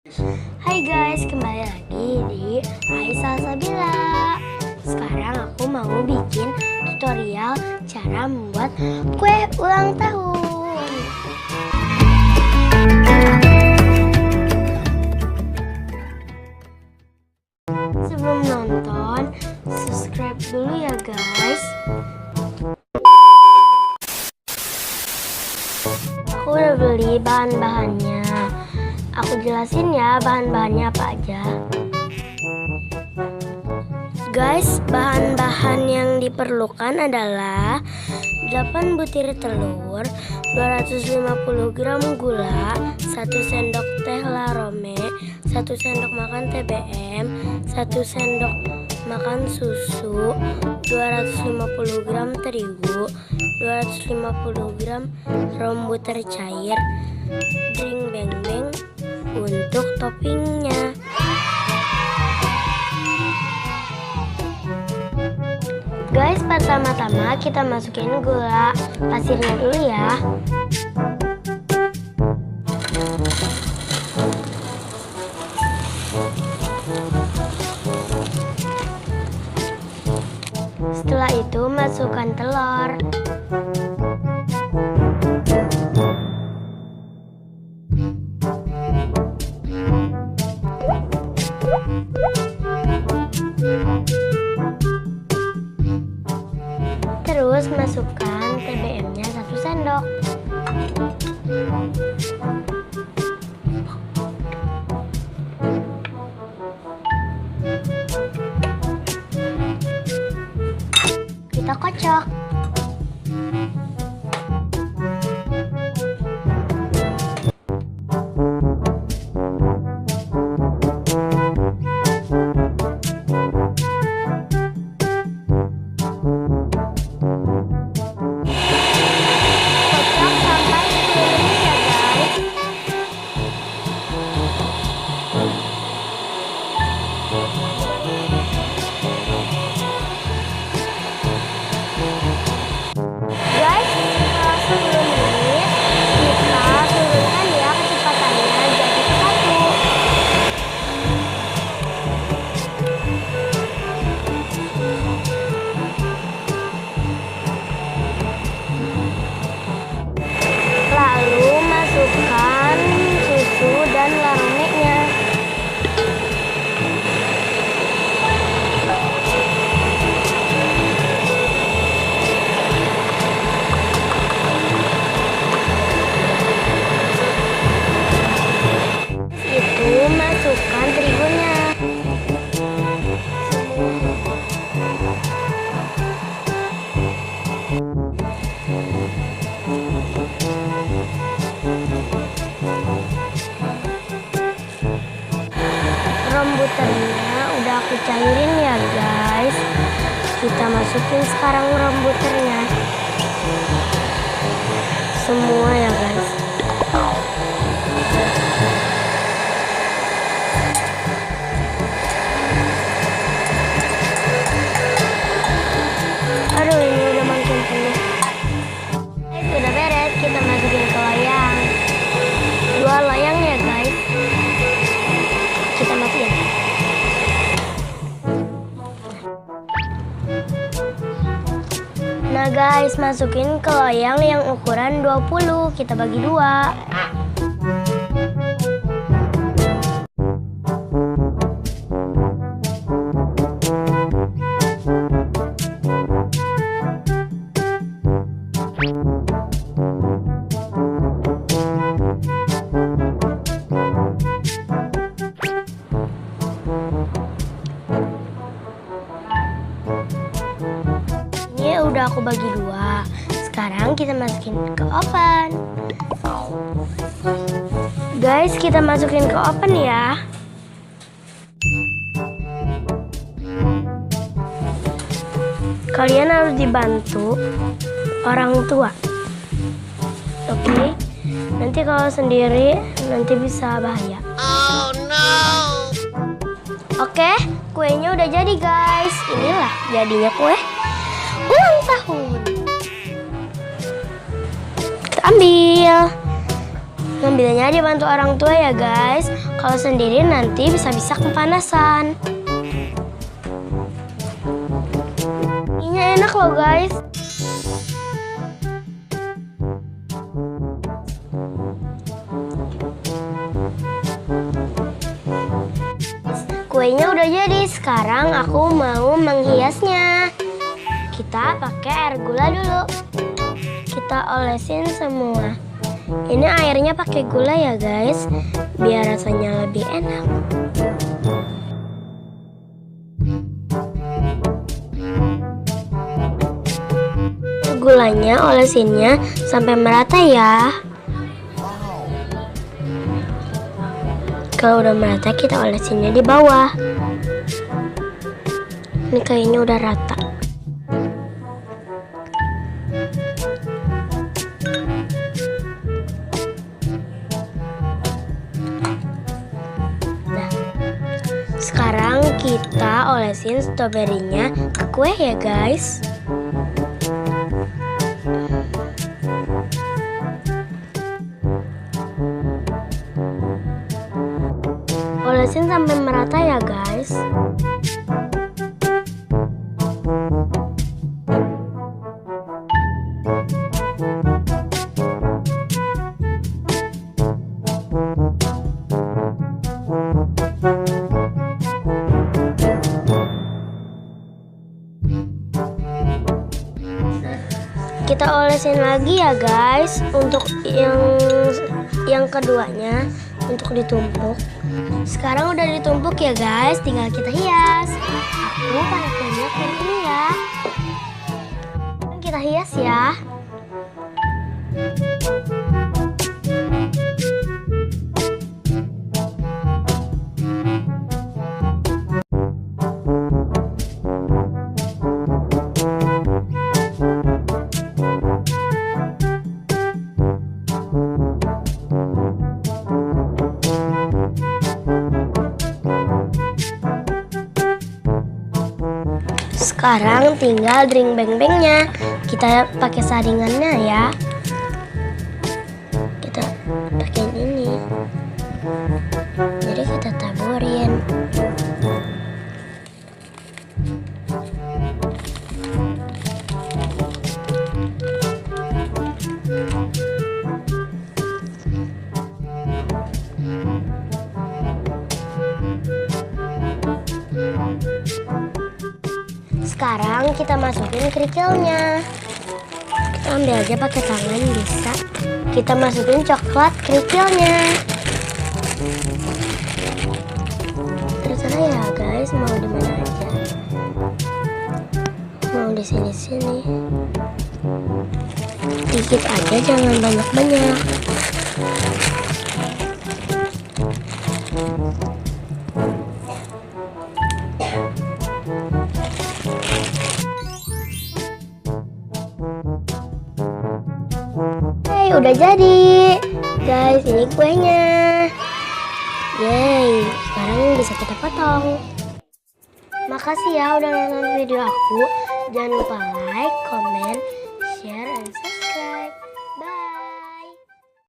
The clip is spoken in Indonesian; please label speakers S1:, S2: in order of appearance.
S1: Hai guys, kembali lagi di Aisyah Sabila. Sekarang aku mau bikin tutorial cara membuat kue ulang tahun. Sebelum nonton, subscribe dulu ya guys. Aku udah beli bahan-bahannya. Aku jelasin ya bahan-bahannya apa aja. Guys, bahan-bahan yang diperlukan adalah 8 butir telur, 250 gram gula, 1 sendok teh larome, 1 sendok makan TBM, 1 sendok makan susu, 250 gram terigu, 250 gram rum butter cair, drink beng-beng untuk toppingnya. Guys, pertama-tama kita masukin gula pasirnya dulu ya. Setelah itu masukkan telur. Terus masukkan TBM-nya 1 sendok. Kita kocok. Guys, setelah 10 menit kita turunkan ya kecepatannya jadi 1. Lalu masukkan susu dan larumenya. Masukkan terigunya. Rum butternya udah aku cairin ya guys. Kita masukin sekarang rum butternya. Semua ya guys. Aduh, ini udah makin penuh. Sudah beres, kita masukin ke loyang. 2 loyang ya guys. Kita matiin. Nah guys, masukin ke loyang yang ukuran 20. Kita bagi 2. Ini udah aku bagi 2. Sekarang kita masukin ke oven. Guys, kita masukin ke oven ya. Kalian harus dibantu orang tua. Oke? Nanti kalau sendiri nanti bisa bahaya. Oh no. Oke, kuenya udah jadi guys. Inilah jadinya kue ulang tahun. Kita ambil. Ngambilnya dibantu orang tua ya guys. Kalau sendiri nanti bisa-bisa kepanasan. Ini enak loh guys. Kuenya udah jadi, sekarang aku mau menghiasnya. Kita pakai air gula dulu. Kita olesin semua. Ini airnya pakai gula ya guys, biar rasanya lebih enak. Gulanya olesinnya sampai merata ya. Kalau udah merata kita olesinnya di bawah. Ini kayaknya udah rata. Nah, sekarang kita olesin stroberinya ke kue ya guys. Olesin sampai merata ya guys. Kita olesin lagi ya guys untuk yang keduanya, untuk ditumpuk. Sekarang udah ditumpuk ya guys, tinggal kita hias. Aku pakainya kayak ini ya. Kita hias ya. Sekarang tinggal dring beng-bengnya. Kita pakai saringannya ya. Kita pakai ini. Jadi kita taburin. Sekarang kita masukin kerikilnya. Kita ambil aja pakai tangan bisa. Kita masukin coklat kerikilnya. Terserah ya guys, mau di mana aja. Mau di sini-sini. Dikit aja, jangan banyak-banyak. Udah jadi guys, ini kuenya. Yeay, sekarang bisa kita potong. Makasih ya udah nonton video aku. Jangan lupa like, comment, share, and subscribe.